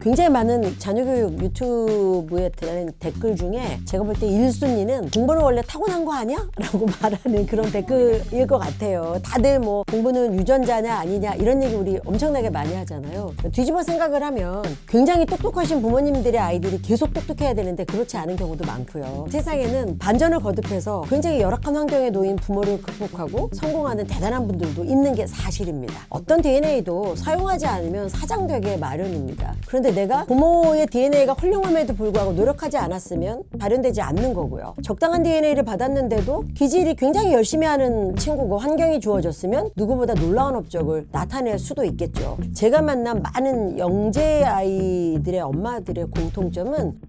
굉장히 많은 자녀교육 유튜브에 달린 댓글 중에 제가 볼 때 1순위는 공부는 원래 타고난 거 아니야? 라고 말하는 그런 댓글일 것 같아요. 다들 뭐 공부는 유전자냐 아니냐 이런 얘기 우리 엄청나게 많이 하잖아요. 뒤집어 생각을 하면 굉장히 똑똑하신 부모님들의 아이들이 계속 똑똑해야 되는데 그렇지 않은 경우도 많고요. 세상에는 반전을 거듭해서 굉장히 열악한 환경에 놓인 부모를 극복하고 성공하는 대단한 분들도 있는 게 사실입니다. 어떤 DNA도 사용하지 않으면 사장되게 마련입니다. 그런데 내가 부모의 DNA가 훌륭함에도 불구하고 노력하지 않았으면 발현되지 않는 거고요. 적당한 DNA를 받았는데도 기질이 굉장히 열심히 하는 친구고 환경이 주어졌으면 누구보다 놀라운 업적을 나타낼 수도 있겠죠. 제가 만난 많은 영재 아이들의 엄마들의 공통점은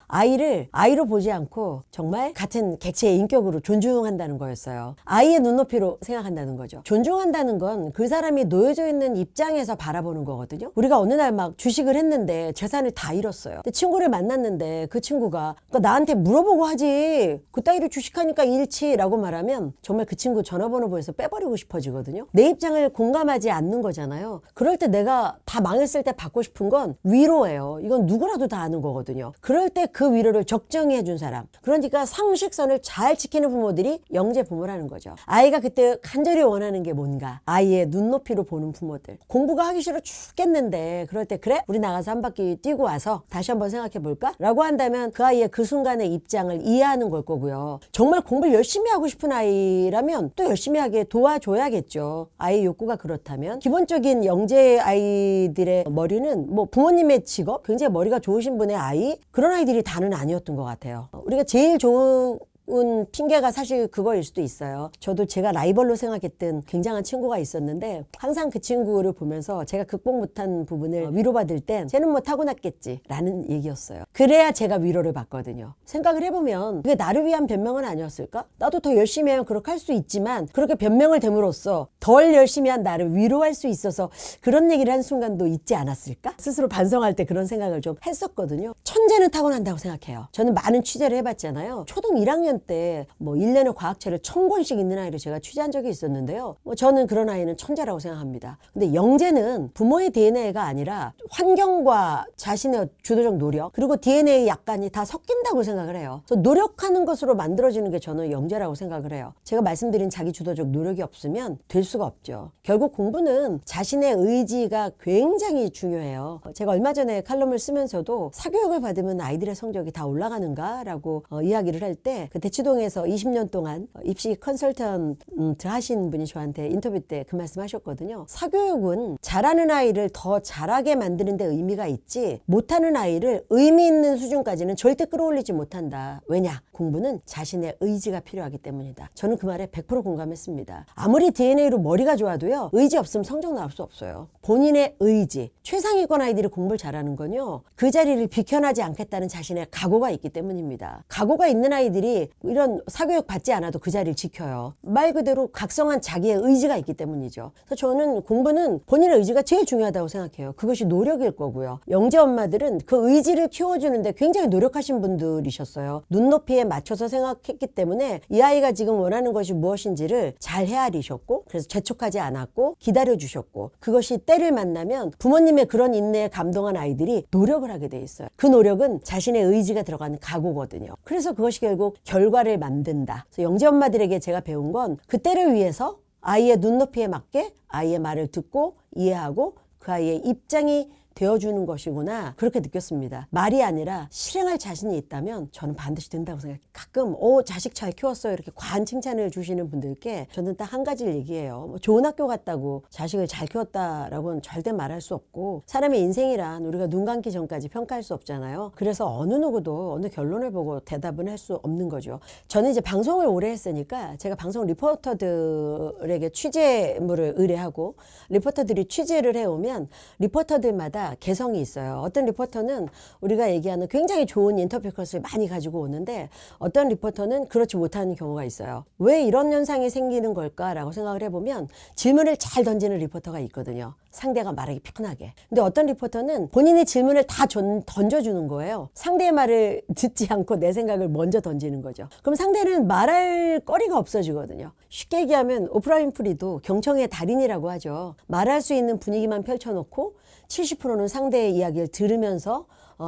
아이를 아이로 보지 않고 정말 같은 객체의 인격으로 존중한다는 거였어요. 아이의 눈높이로 생각한다는 거죠. 존중한다는 건 그 사람이 놓여져 있는 입장에서 바라보는 거거든요. 우리가 어느 날 막 주식을 했는데 재산을 다 잃었어요. 근데 친구를 만났는데 그 친구가 나한테 물어보고 하지 그따위로 주식하니까 잃지 라고 말하면 정말 그 친구 전화번호부에서 빼버리고 싶어지거든요. 내 입장을 공감하지 않는 거잖아요. 그럴 때 내가 다 망했을 때 받고 싶은 건 위로예요. 이건 누구라도 다 아는 거거든요. 그럴 때 그 위로를 적정히 해준 사람, 그러니까 상식선을 잘 지키는 부모들이 영재 부모라는 거죠. 아이가 그때 간절히 원하는 게 뭔가 아이의 눈높이로 보는 부모들. 공부가 하기 싫어 죽겠는데 그럴 때 그래? 우리 나가서 한 바퀴 뛰고 와서 다시 한번 생각해 볼까? 라고 한다면 그 아이의 그 순간의 입장을 이해하는 걸 거고요. 정말 공부를 열심히 하고 싶은 아이라면 또 열심히 하게 도와줘야겠죠. 아이의 욕구가 그렇다면. 기본적인 영재 아이들의 머리는 뭐 부모님의 직업, 굉장히 머리가 좋으신 분의 아이, 그런 아이들이 다는 아니었던 것 같아요. 우리가 제일 좋은 핑계가 사실 그거일 수도 있어요. 저도 제가 라이벌로 생각했던 굉장한 친구가 있었는데 항상 그 친구를 보면서 제가 극복 못한 부분을 위로받을 땐 쟤는 뭐 타고났겠지 라는 얘기였어요. 그래야 제가 위로를 받거든요. 생각을 해보면 그게 나를 위한 변명은 아니었을까? 나도 더 열심히 하면 그렇게 할 수 있지만 그렇게 변명을 댐으로써 덜 열심히 한 나를 위로할 수 있어서 그런 얘기를 한 순간도 있지 않았을까? 스스로 반성할 때 그런 생각을 좀 했었거든요. 천재는 타고난다고 생각해요. 저는 많은 취재를 해봤잖아요. 초등 1학년 때 뭐 1년에 과학책을 1000권씩 읽는 아이를 제가 취재한 적이 있었는데요. 저는 그런 아이는 천재라고 생각합니다. 근데 영재는 부모의 DNA가 아니라 환경과 자신의 주도적 노력 그리고 DNA 약간이 다 섞인다고 생각을 해요. 그래서 노력하는 것으로 만들어지는 게 저는 영재라고 생각을 해요. 제가 말씀드린 자기 주도적 노력이 없으면 될 수가 없죠. 결국 공부는 자신의 의지가 굉장히 중요해요. 제가 얼마 전에 칼럼을 쓰면서도 사교육을 받으면 아이들의 성적이 다 올라가는가라고 이야기를 할 때 그 대치동에서 20년 동안 입시 컨설턴트 하신 분이 저한테 인터뷰 때 그 말씀 하셨거든요. 사교육은 잘하는 아이를 더 잘하게 만드는 데 의미가 있지 못하는 아이를 의미 있는 수준까지는 절대 끌어올리지 못한다. 왜냐? 공부는 자신의 의지가 필요하기 때문이다. 저는 그 말에 100% 공감했습니다. 아무리 DNA로 머리가 좋아도요. 의지 없으면 성적 나올 수 없어요. 본인의 의지. 최상위권 아이들이 공부를 잘하는 건요. 그 자리를 비켜나지 않겠다는 자신의 각오가 있기 때문입니다. 각오가 있는 아이들이 이런 사교육 받지 않아도 그 자리를 지켜요. 말 그대로 각성한 자기의 의지가 있기 때문이죠. 그래서 저는 공부는 본인의 의지가 제일 중요하다고 생각해요. 그것이 노력일 거고요. 영재 엄마들은 그 의지를 키워주는데 굉장히 노력하신 분들이셨어요. 눈높이에 맞춰서 생각했기 때문에 이 아이가 지금 원하는 것이 무엇인지를 잘 헤아리셨고 그래서 재촉하지 않았고 기다려주셨고 그것이 때를 만나면 부모님의 그런 인내에 감동한 아이들이 노력을 하게 돼 있어요. 그 노력은 자신의 의지가 들어가는 각오거든요. 그래서 그것이 결국 결과를 만든다. 그래서 영재 엄마들에게 제가 배운 건 그 때를 위해서 아이의 눈높이에 맞게 아이의 말을 듣고 이해하고 그 아이의 입장이 되어주는 것이구나 그렇게 느꼈습니다. 말이 아니라 실행할 자신이 있다면 저는 반드시 된다고 생각해요. 가끔 자식 잘 키웠어요 이렇게 과한 칭찬을 주시는 분들께 저는 딱 한 가지를 얘기해요. 좋은 학교 갔다고 자식을 잘 키웠다라고는 절대 말할 수 없고 사람의 인생이란 우리가 눈 감기 전까지 평가할 수 없잖아요. 그래서 어느 누구도 어느 결론을 보고 대답은 할 수 없는 거죠. 저는 이제 방송을 오래 했으니까 제가 방송 리포터들에게 취재물을 의뢰하고 리포터들이 취재를 해오면 리포터들마다 개성이 있어요. 어떤 리포터는 우리가 얘기하는 굉장히 좋은 인터뷰 컷을 많이 가지고 오는데 어떤 리포터는 그렇지 못하는 경우가 있어요. 왜 이런 현상이 생기는 걸까라고 생각을 해보면 질문을 잘 던지는 리포터가 있거든요. 상대가 말하기 편하게. 근데 어떤 리포터는 본인의 질문을 다 던져주는 거예요. 상대의 말을 듣지 않고 내 생각을 먼저 던지는 거죠. 그럼 상대는 말할 거리가 없어지거든요. 쉽게 얘기하면 오프라 윈프리도 경청의 달인이라고 하죠. 말할 수 있는 분위기만 펼쳐놓고 70%는 상대의 이야기를 들으면서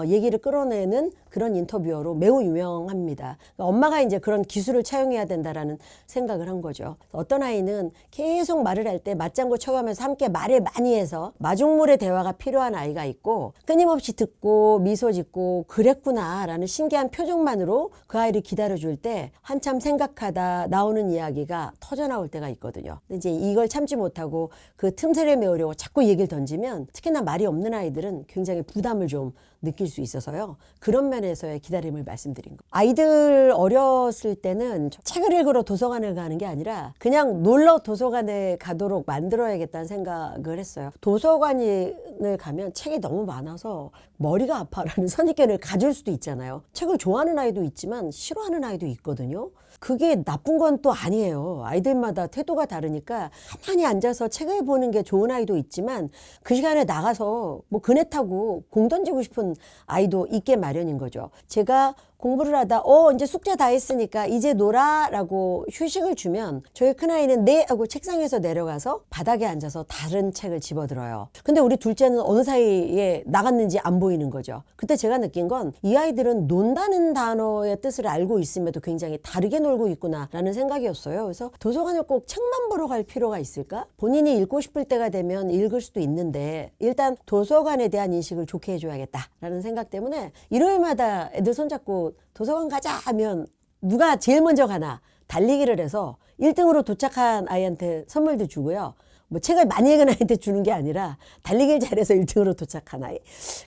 얘기를 끌어내는 그런 인터뷰어로 매우 유명합니다. 그러니까 엄마가 이제 그런 기술을 차용해야 된다라는 생각을 한 거죠. 어떤 아이는 계속 말을 할 때 맞장구 쳐가면서 함께 말을 많이 해서 마중물의 대화가 필요한 아이가 있고, 끊임없이 듣고 미소 짓고 그랬구나라는 신기한 표정만으로 그 아이를 기다려줄 때 한참 생각하다 나오는 이야기가 터져나올 때가 있거든요. 근데 이제 이걸 참지 못하고 그 틈새를 메우려고 자꾸 얘기를 던지면, 특히나 말이 없는 아이들은 굉장히 부담을 좀 느낄 수 있어서요. 그런 면에서의 기다림을 말씀드린 거. 아이들 어렸을 때는 책을 읽으러 도서관을 가는 게 아니라 그냥 놀러 도서관에 가도록 만들어야겠다는 생각을 했어요. 도서관을 가면 책이 너무 많아서 머리가 아파라는 선입견을 가질 수도 있잖아요. 책을 좋아하는 아이도 있지만 싫어하는 아이도 있거든요. 그게 나쁜 건 또 아니에요. 아이들마다 태도가 다르니까 가만히 앉아서 책을 보는 게 좋은 아이도 있지만, 그 시간에 나가서 뭐 그네 타고 공 던지고 싶은 아이도 있게 마련인 거죠. 제가 공부를 하다 이제 숙제 다 했으니까 이제 놀아 라고 휴식을 주면 저희 큰아이는 네 하고 책상에서 내려가서 바닥에 앉아서 다른 책을 집어들어요. 근데 우리 둘째는 어느 사이에 나갔는지 안 보이는 거죠. 그때 제가 느낀 건 이 아이들은 논다는 단어의 뜻을 알고 있음에도 굉장히 다르게 놀고 있구나 라는 생각이었어요. 그래서 도서관을 꼭 책만 보러 갈 필요가 있을까? 본인이 읽고 싶을 때가 되면 읽을 수도 있는데 일단 도서관에 대한 인식을 좋게 해줘야겠다 라는 생각 때문에 일요일마다 애들 손잡고 도서관 가자 하면 누가 제일 먼저 가나 달리기를 해서 1등으로 도착한 아이한테 선물도 주고요. 뭐 책을 많이 읽은 아이한테 주는 게 아니라 달리기를 잘해서 1등으로 도착한 아이.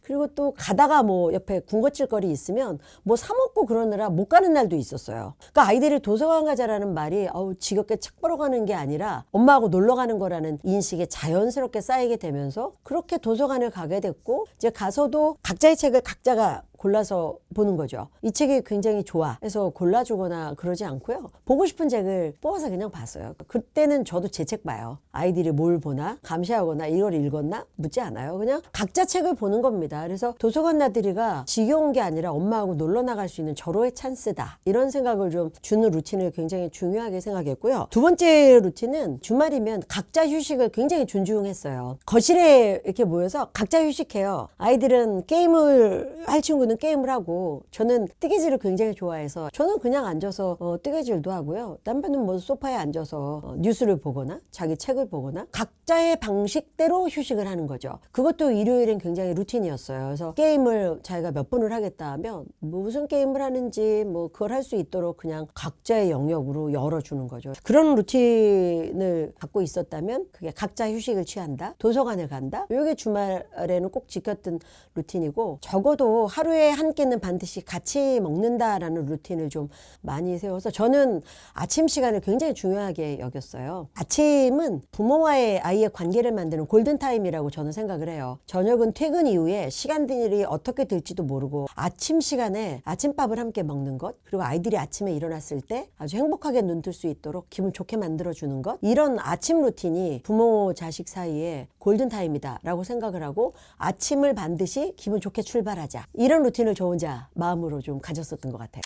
그리고 또 가다가 뭐 옆에 군것질 거리 있으면 뭐 사 먹고 그러느라 못 가는 날도 있었어요. 그러니까 아이들이 도서관 가자라는 말이 지겹게 책 보러 가는 게 아니라 엄마하고 놀러 가는 거라는 인식에 자연스럽게 쌓이게 되면서 그렇게 도서관을 가게 됐고, 이제 가서도 각자의 책을 각자가 골라서 보는 거죠. 이 책이 굉장히 좋아 해서 골라주거나 그러지 않고요. 보고 싶은 책을 뽑아서 그냥 봤어요. 그때는 저도 제 책 봐요. 아이들이 뭘 보나 감시하거나 이걸 읽었나 묻지 않아요. 그냥 각자 책을 보는 겁니다. 그래서 도서관 나들이가 지겨운 게 아니라 엄마하고 놀러 나갈 수 있는 절호의 찬스다, 이런 생각을 좀 주는 루틴을 굉장히 중요하게 생각했고요. 두 번째 루틴은 주말이면 각자 휴식을 굉장히 존중했어요. 거실에 이렇게 모여서 각자 휴식해요. 아이들은 게임을 할 친구는 게임을 하고, 저는 뜨개질을 굉장히 좋아해서 저는 그냥 앉아서 뜨개질도 하고요. 남편은 뭐 소파에 앉아서 뉴스를 보거나 자기 책을 보거나 각자의 방식대로 휴식을 하는 거죠. 그것도 일요일엔 굉장히 루틴이었어요. 그래서 게임을 자기가 몇 분을 하겠다 하면 뭐 무슨 게임을 하는지 뭐 그걸 할 수 있도록 그냥 각자의 영역으로 열어주는 거죠. 그런 루틴을 갖고 있었다면 그게 각자 휴식을 취한다, 도서관을 간다, 이게 주말에는 꼭 지켰던 루틴이고, 적어도 하루에 한 끼는 반드시 같이 먹는다라는 루틴을 좀 많이 세워서 저는 아침 시간을 굉장히 중요하게 여겼어요. 아침은 부모와의 아이의 관계를 만드는 골든타임이라고 저는 생각을 해요. 저녁은 퇴근 이후에 시간들이 어떻게 될지도 모르고 아침 시간에 아침밥을 함께 먹는 것, 그리고 아이들이 아침에 일어났을 때 아주 행복하게 눈 뜰 수 있도록 기분 좋게 만들어주는 것, 이런 아침 루틴이 부모 자식 사이에 골든타임이다 라고 생각을 하고, 아침을 반드시 기분 좋게 출발하자, 이런 루틴을 저 혼자 마음으로 좀 가졌었던 것 같아요.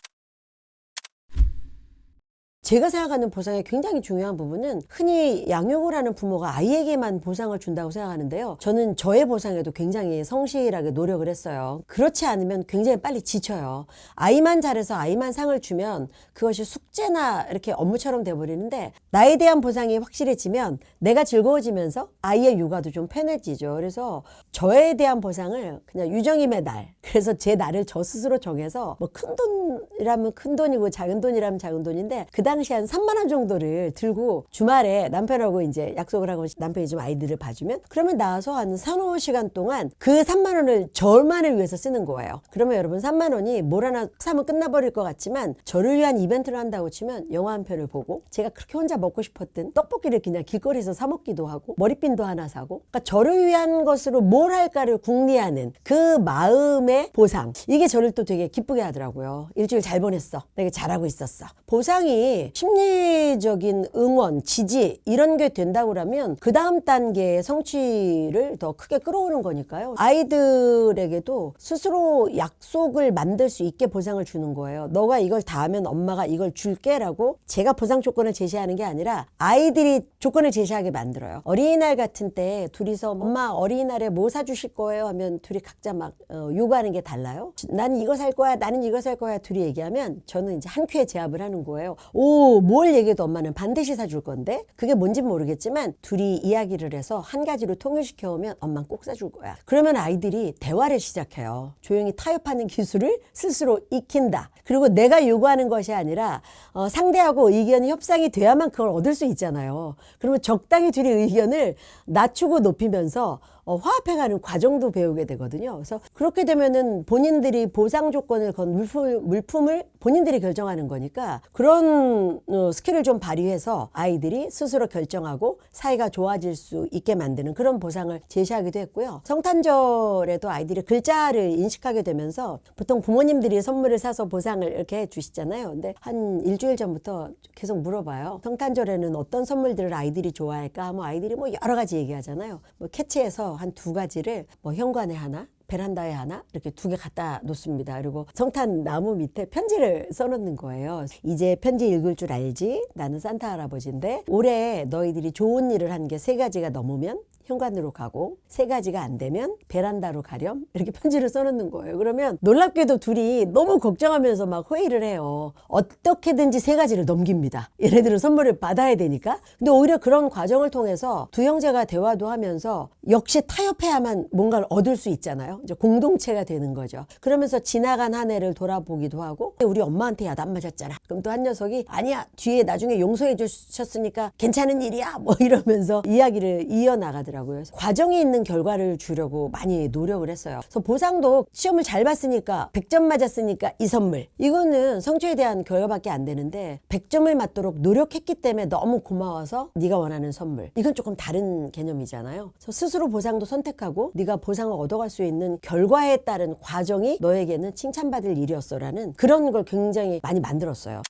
제가 생각하는 보상의 굉장히 중요한 부분은, 흔히 양육을 하는 부모가 아이에게만 보상을 준다고 생각하는데요. 저는 저의 보상에도 굉장히 성실하게 노력을 했어요. 그렇지 않으면 굉장히 빨리 지쳐요. 아이만 잘해서 아이만 상을 주면 그것이 숙제나 이렇게 업무처럼 돼버리는데, 나에 대한 보상이 확실해지면 내가 즐거워지면서 아이의 육아도 좀 편해지죠. 그래서 저에 대한 보상을 그냥 유정임의 날, 그래서 제 날을 저 스스로 정해서 뭐 큰 돈이라면 큰 돈이고 작은 돈이라면 작은 돈인데, 그 당시 한 3만 원 정도를 들고 주말에 남편하고 이제 약속을 하고, 남편이 좀 아이들을 봐주면 그러면 나와서 한 3-5시간 동안 그 3만 원을 저만을 위해서 쓰는 거예요. 그러면 여러분 3만 원이 뭘 하나 사면 끝나버릴 것 같지만, 저를 위한 이벤트를 한다고 치면 영화 한 편을 보고, 제가 그렇게 혼자 먹고 싶었던 떡볶이를 그냥 길거리에서 사 먹기도 하고, 머리핀도 하나 사고, 그러니까 저를 위한 것으로 뭘 할까를 궁리하는 그 마음의 보상, 이게 저를 또 되게 기쁘게 하더라고요. 일주일 잘 보냈어, 내가 잘하고 있었어. 보상이 부모님이 심리적인 응원, 지지 이런 게 된다고 그러면 그 다음 단계의 성취를 더 크게 끌어오는 거니까요. 아이들에게도 스스로 약속을 만들 수 있게 보상을 주는 거예요. 너가 이걸 다 하면 엄마가 이걸 줄게 라고 제가 보상 조건을 제시하는 게 아니라 아이들이 조건을 제시하게 만들어요. 어린이날 같은 때 둘이서 엄마 어린이날에 뭐 사주실 거예요 하면 둘이 각자 막 요구하는 게 달라요. 나는 이거 살 거야, 나는 이거 살 거야 둘이 얘기하면 저는 이제 한 큐에 제압을 하는 거예요. 오, 뭘 얘기해도 엄마는 반드시 사줄 건데 그게 뭔진 모르겠지만 둘이 이야기를 해서 한 가지로 통일시켜 오면 엄마는 꼭 사줄 거야. 그러면 아이들이 대화를 시작해요. 조용히 타협하는 기술을 스스로 익힌다. 그리고 내가 요구하는 것이 아니라 상대하고 의견이 협상이 돼야만 그걸 얻을 수 있잖아요. 그러면 적당히 둘이 의견을 낮추고 높이면서 화합해가는 과정도 배우게 되거든요. 그래서 그렇게 되면은 본인들이 보상 조건을 건 물품을 본인들이 결정하는 거니까 그런 스킬을 좀 발휘해서 아이들이 스스로 결정하고 사이가 좋아질 수 있게 만드는 그런 보상을 제시하기도 했고요. 성탄절에도 아이들이 글자를 인식하게 되면서 보통 부모님들이 선물을 사서 보상을 이렇게 해주시잖아요. 근데 한 일주일 전부터 계속 물어봐요. 성탄절에는 어떤 선물들을 아이들이 좋아할까 하면 아이들이 뭐 여러 가지 얘기하잖아요. 뭐 캐치해서 한 2가지를 뭐 현관에 하나, 베란다에 하나 이렇게 2개 갖다 놓습니다. 그리고 성탄 나무 밑에 편지를 써놓는 거예요. 이제 편지 읽을 줄 알지? 나는 산타 할아버지인데 올해 너희들이 좋은 일을 한 게 3가지가 넘으면 현관으로 가고 3가지가 안 되면 베란다로 가렴 이렇게 편지를 써놓는 거예요. 그러면 놀랍게도 둘이 너무 걱정하면서 막 회의를 해요. 어떻게든지 3가지를 넘깁니다. 얘네들은 선물을 받아야 되니까. 근데 오히려 그런 과정을 통해서 두 형제가 대화도 하면서 역시 타협해야만 뭔가를 얻을 수 있잖아요. 이제 공동체가 되는 거죠. 그러면서 지나간 한 해를 돌아보기도 하고 우리 엄마한테 야단 맞았잖아. 그럼 또 한 녀석이 아니야 뒤에 나중에 용서해 주셨으니까 괜찮은 일이야 뭐 이러면서 이야기를 이어나가더라고요. 과정이 있는 결과를 주려고 많이 노력을 했어요. 그래서 보상도 시험을 잘 봤으니까 100점 맞았으니까 이 선물. 이거는 성취에 대한 결과밖에 안 되는데 100점을 맞도록 노력했기 때문에 너무 고마워서 네가 원하는 선물. 이건 조금 다른 개념이잖아요. 그래서 스스로 보상도 선택하고 네가 보상을 얻어갈 수 있는 결과에 따른 과정이 너에게는 칭찬받을 일이었어라는 그런 걸 굉장히 많이 만들었어요.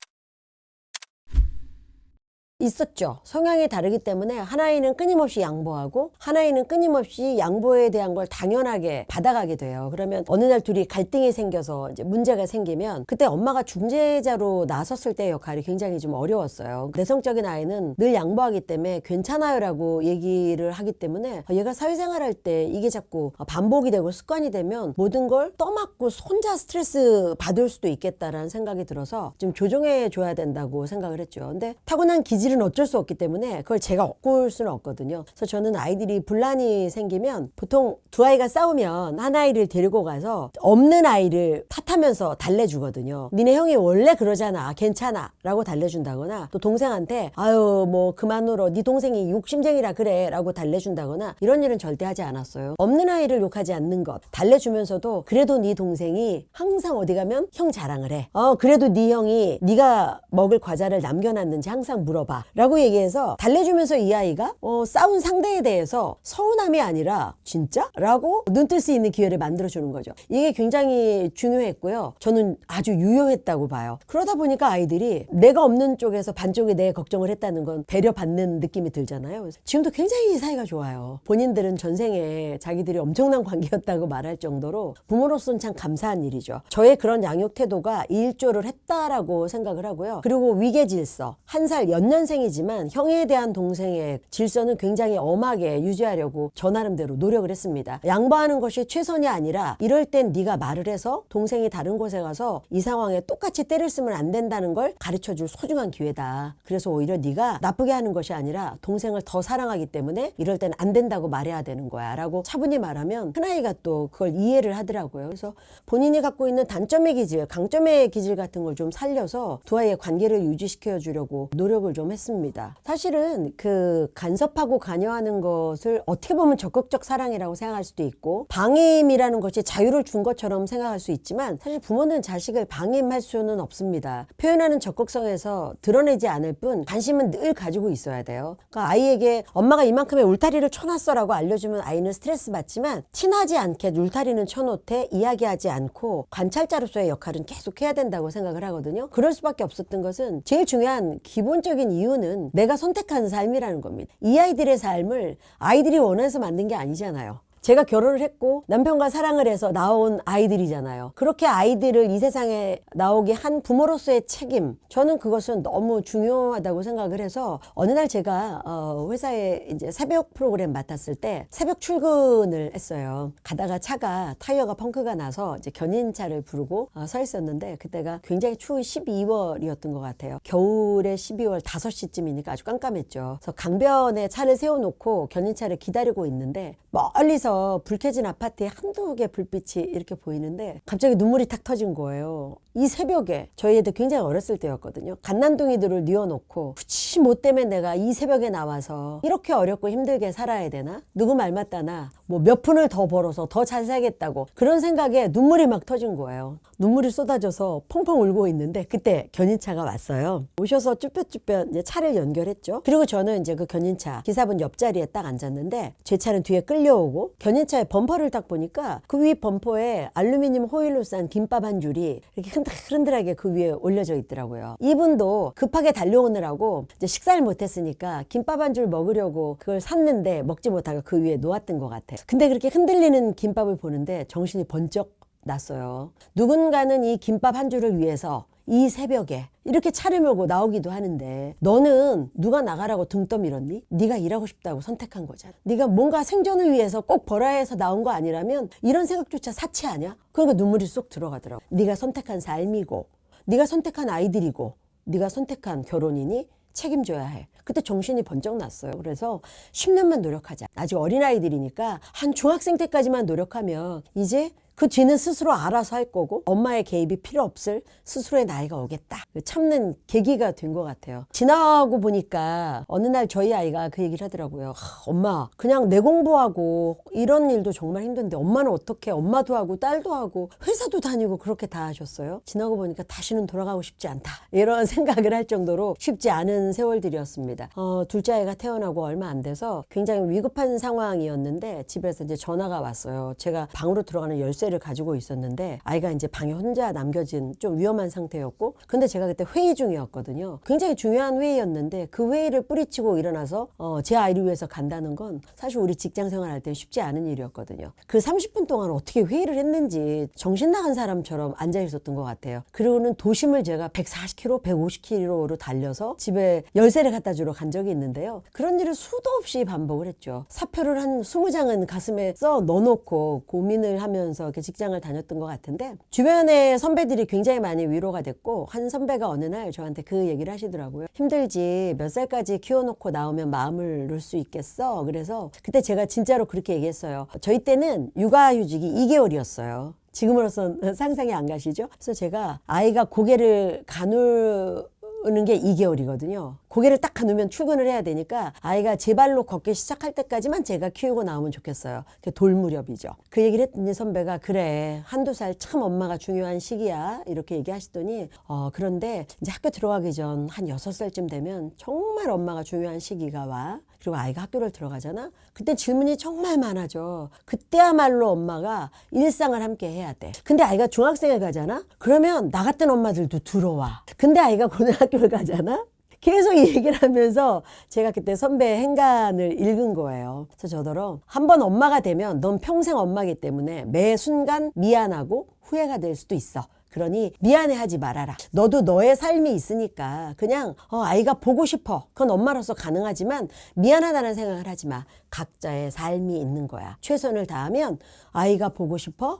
있었죠. 성향이 다르기 때문에 하나이는 끊임없이 양보하고 하나이는 끊임없이 양보에 대한 걸 당연하게 받아가게 돼요. 그러면 어느 날 둘이 갈등이 생겨서 이제 문제가 생기면 그때 엄마가 중재자로 나섰을 때의 역할이 굉장히 좀 어려웠어요. 내성적인 아이는 늘 양보하기 때문에 괜찮아요 라고 얘기를 하기 때문에 얘가 사회생활할 때 이게 자꾸 반복이 되고 습관이 되면 모든 걸 떠맡고 혼자 스트레스 받을 수도 있겠다라는 생각이 들어서 좀 조정해 줘야 된다고 생각을 했죠. 근데 타고난 기질은 어쩔 수 없기 때문에 그걸 제가 꺾을 수는 없거든요. 그래서 저는 아이들이 분란이 생기면 보통 두 아이가 싸우면 한 아이를 데리고 가서 없는 아이를 탓하면서 달래주거든요. 니네 형이 원래 그러잖아 괜찮아 라고 달래준다거나 또 동생한테 아유 뭐 그만 울어 네 동생이 욕심쟁이라 그래 라고 달래준다거나 이런 일은 절대 하지 않았어요. 없는 아이를 욕하지 않는 것 달래주면서도 그래도 네 동생이 항상 어디 가면 형 자랑을 해. 그래도 네 형이 네가 먹을 과자를 남겨놨는지 항상 물어봐 라고 얘기해서 달래주면서 이 아이가 싸운 상대에 대해서 서운함이 아니라 진짜? 라고 눈뜰 수 있는 기회를 만들어주는 거죠. 이게 굉장히 중요했고요. 저는 아주 유효했다고 봐요. 그러다 보니까 아이들이 내가 없는 쪽에서 반쪽이 내 걱정을 했다는 건 배려받는 느낌이 들잖아요. 지금도 굉장히 사이가 좋아요. 본인들은 전생에 자기들이 엄청난 관계였다고 말할 정도로 부모로서는 참 감사한 일이죠. 저의 그런 양육 태도가 일조를 했다라고 생각을 하고요. 그리고 위계질서, 한 살 연년생이지만 형에 대한 동생의 질서는 굉장히 엄하게 유지하려고 저 나름대로 노력을 했습니다. 양보하는 것이 최선이 아니라 이럴 땐 네가 말을 해서 동생이 다른 곳에 가서 이 상황에 똑같이 때를 쓰면 안 된다는 걸 가르쳐줄 소중한 기회다. 그래서 오히려 네가 나쁘게 하는 것이 아니라 동생을 더 사랑하기 때문에 이럴 땐 안 된다고 말해야 되는 거야 라고 차분히 말하면 큰아이가 또 그걸 이해를 하더라고요. 그래서 본인이 갖고 있는 단점의 기질, 강점의 기질 같은 걸 좀 살려서 두 아이의 관계를 유지시켜 주려고 노력을 좀 공감했습니다. 사실은 그 간섭하고 관여하는 것을 어떻게 보면 적극적 사랑이라고 생각할 수도 있고 방임이라는 것이 자유를 준 것처럼 생각할 수 있지만 사실 부모는 자식을 방임할 수는 없습니다. 표현하는 적극성에서 드러내지 않을 뿐 관심은 늘 가지고 있어야 돼요. 그러니까 아이에게 엄마가 이만큼의 울타리를 쳐놨어라고 알려주면 아이는 스트레스 받지만 티나지 않게 울타리는 쳐놓되 이야기하지 않고 관찰자로서의 역할은 계속 해야 된다고 생각을 하거든요. 그럴 수밖에 없었던 것은 제일 중요한 기본적인 이유는 내가 선택한 삶이라는 겁니다. 이 아이들의 삶을 아이들이 원해서 만든 게 아니잖아요. 제가 결혼을 했고 남편과 사랑을 해서 나온 아이들이잖아요. 그렇게 아이들을 이 세상에 나오게 한 부모로서의 책임, 저는 그것은 너무 중요하다고 생각을 해서 어느 날 제가 회사에 이제 새벽 프로그램 맡았을 때 새벽 출근을 했어요. 가다가 차가 타이어가 펑크가 나서 이제 견인차를 부르고 서 있었는데 그때가 굉장히 추운 12월이었던 것 같아요. 겨울에 12월 5시쯤이니까 아주 깜깜했죠. 그래서 강변에 차를 세워놓고 견인차를 기다리고 있는데 멀리서 불 켜진 아파트에 한두 개 불빛이 이렇게 보이는데 갑자기 눈물이 탁 터진 거예요. 이 새벽에 저희 애들 굉장히 어렸을 때였거든요. 갓난둥이들을 뉘어놓고 굳이 뭐 때문에 내가 이 새벽에 나와서 이렇게 어렵고 힘들게 살아야 되나? 누구 말 맞다나 뭐 몇 푼을 더 벌어서 더 잘 살겠다고 그런 생각에 눈물이 막 터진 거예요. 눈물이 쏟아져서 펑펑 울고 있는데 그때 견인차가 왔어요. 오셔서 쭈뼛쭈뼛 이제 차를 연결했죠. 그리고 저는 이제 그 견인차 기사분 옆자리에 딱 앉았는데 제 차는 뒤에 끌려오고 견인차의 범퍼를 딱 보니까 그 위 범퍼에 알루미늄 호일로 싼 김밥 한 줄이 이렇게 흔들흔들하게 그 위에 올려져 있더라고요. 이분도 급하게 달려오느라고 이제 식사를 못했으니까 김밥 한 줄 먹으려고 그걸 샀는데 먹지 못하고 그 위에 놓았던 것 같아요. 근데 그렇게 흔들리는 김밥을 보는데 정신이 번쩍 났어요. 누군가는 이 김밥 한 줄을 위해서 이 새벽에 이렇게 차를 몰고 나오기도 하는데 너는 누가 나가라고 등 떠밀었니? 네가 일하고 싶다고 선택한 거잖아. 네가 뭔가 생존을 위해서 꼭 벌어야 해서 나온 거 아니라면 이런 생각조차 사치 아니야? 그러니까 눈물이 쏙 들어가더라고. 네가 선택한 삶이고 네가 선택한 아이들이고 네가 선택한 결혼이니 책임져야 해. 그때 정신이 번쩍 났어요. 그래서 10년만 노력하자. 아직 어린아이들이니까 한 중학생 때까지만 노력하면 이제 그 뒤는 스스로 알아서 할 거고 엄마의 개입이 필요 없을 스스로의 나이가 오겠다. 참는 계기가 된 것 같아요. 지나고 보니까 어느 날 저희 아이가 그 얘기를 하더라고요. 엄마 그냥 내 공부하고 이런 일도 정말 힘든데 엄마는 어떻게 엄마도 하고 딸도 하고 회사도 다니고 그렇게 다 하셨어요? 지나고 보니까 다시는 돌아가고 싶지 않다. 이런 생각을 할 정도로 쉽지 않은 세월들이었습니다. 둘째 아이가 태어나고 얼마 안 돼서 굉장히 위급한 상황이었는데 집에서 이제 전화가 왔어요. 제가 방으로 들어가는 열쇠를 가지고 있었는데 아이가 이제 방에 혼자 남겨진 좀 위험한 상태였고 근데 제가 그때 회의 중이었거든요. 굉장히 중요한 회의였는데 그 회의를 뿌리치고 일어나서 제 아이를 위해서 간다는 건 사실 우리 직장 생활할 때 쉽지 않은 일이었거든요. 그 30분 동안 어떻게 회의를 했는지 정신 나간 사람처럼 앉아 있었던 것 같아요. 그리고는 도심을 제가 140km, 150km로 달려서 집에 열쇠를 갖다 주러 간 적이 있는데요. 그런 일을 수도 없이 반복을 했죠. 사표를 한 20장은 가슴에 써 넣어놓고 고민을 하면서 이렇게 직장을 다녔던 것 같은데 주변의 선배들이 굉장히 많이 위로가 됐고 한 선배가 어느 날 저한테 그 얘기를 하시더라고요. 힘들지 몇 살까지 키워놓고 나오면 마음을 놓을 수 있겠어. 그래서 그때 제가 진짜로 그렇게 얘기했어요. 저희 때는 육아휴직이 2개월이었어요. 지금으로선 상상이 안 가시죠? 그래서 제가 아이가 고개를 가누는 게 2개월이거든요. 고개를 딱 가누면 출근을 해야 되니까 아이가 제 발로 걷기 시작할 때까지만 제가 키우고 나오면 좋겠어요. 돌 무렵이죠. 그 얘기를 했더니 선배가 그래 한두 살 참 엄마가 중요한 시기야 이렇게 얘기하시더니 그런데 이제 학교 들어가기 전 한 6살쯤 되면 정말 엄마가 중요한 시기가 와. 그리고 아이가 학교를 들어가잖아. 그때 질문이 정말 많아져. 그때야말로 엄마가 일상을 함께 해야 돼. 근데 아이가 중학생을 가잖아. 그러면 나 같은 엄마들도 들어와. 근데 아이가 고등학교를 가잖아. 계속 이 얘기를 하면서 제가 그때 선배의 행간을 읽은 거예요. 그래서 저더러 한번 엄마가 되면 넌 평생 엄마이기 때문에 매 순간 미안하고 후회가 될 수도 있어. 그러니 미안해하지 말아라. 너도 너의 삶이 있으니까 그냥 아이가 보고 싶어. 그건 엄마로서 가능하지만 미안하다는 생각을 하지 마. 각자의 삶이 있는 거야. 최선을 다하면 아이가 보고 싶어?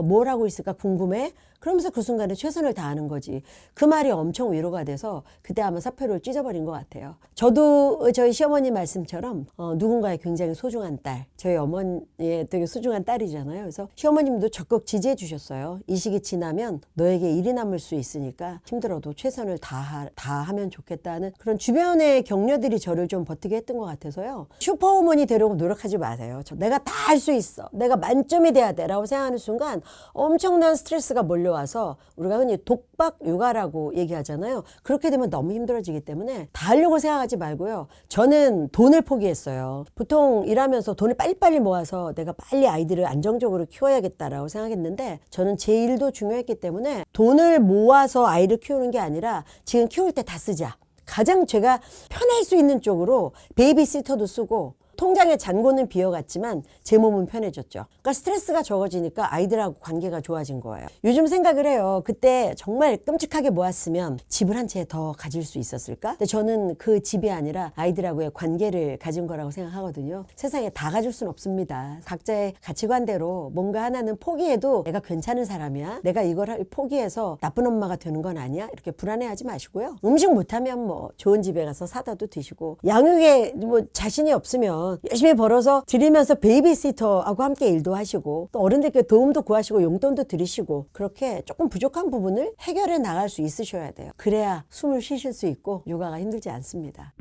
뭘 하고 있을까 궁금해? 그러면서 그 순간에 최선을 다하는 거지. 그 말이 엄청 위로가 돼서 그때 아마 사표를 찢어버린 것 같아요. 저도 저희 시어머니 말씀처럼 누군가의 굉장히 소중한 딸, 저희 어머니의 되게 소중한 딸이잖아요. 그래서 시어머님도 적극 지지해 주셨어요. 이 시기 지나면 너에게 일이 남을 수 있으니까 힘들어도 최선을 다하면 좋겠다는 그런 주변의 격려들이 저를 좀 버티게 했던 것 같아서요. 슈퍼우먼이 되려고 노력하지 마세요. 내가 다 할 수 있어. 내가 만점이 돼야 돼. 라고 생각하는 순간 엄청난 스트레스가 몰려와서 우리가 흔히 독박 육아라고 얘기하잖아요. 그렇게 되면 너무 힘들어지기 때문에 다 하려고 생각하지 말고요. 저는 돈을 포기했어요. 보통 일하면서 돈을 빨리빨리 모아서 내가 빨리 아이들을 안정적으로 키워야겠다라고 생각했는데 저는 제 일도 중요했기 때문에 돈을 모아서 아이를 키우는 게 아니라 지금 키울 때 다 쓰자. 가장 제가 편할 수 있는 쪽으로 베이비시터도 쓰고 통장에 잔고는 비어갔지만 제 몸은 편해졌죠. 그러니까 스트레스가 적어지니까 아이들하고 관계가 좋아진 거예요. 요즘 생각을 해요. 그때 정말 끔찍하게 모았으면 집을 한 채 더 가질 수 있었을까? 근데 저는 그 집이 아니라 아이들하고의 관계를 가진 거라고 생각하거든요. 세상에 다 가질 수는 없습니다. 각자의 가치관대로 뭔가 하나는 포기해도 내가 괜찮은 사람이야. 내가 이걸 포기해서 나쁜 엄마가 되는 건 아니야. 이렇게 불안해하지 마시고요. 음식 못하면 뭐 좋은 집에 가서 사다도 드시고 양육에 뭐 자신이 없으면 열심히 벌어서 드리면서 베이비시터하고 함께 일도 하시고 또 어른들께 도움도 구하시고 용돈도 드리시고 그렇게 조금 부족한 부분을 해결해 나갈 수 있으셔야 돼요. 그래야 숨을 쉬실 수 있고 육아가 힘들지 않습니다.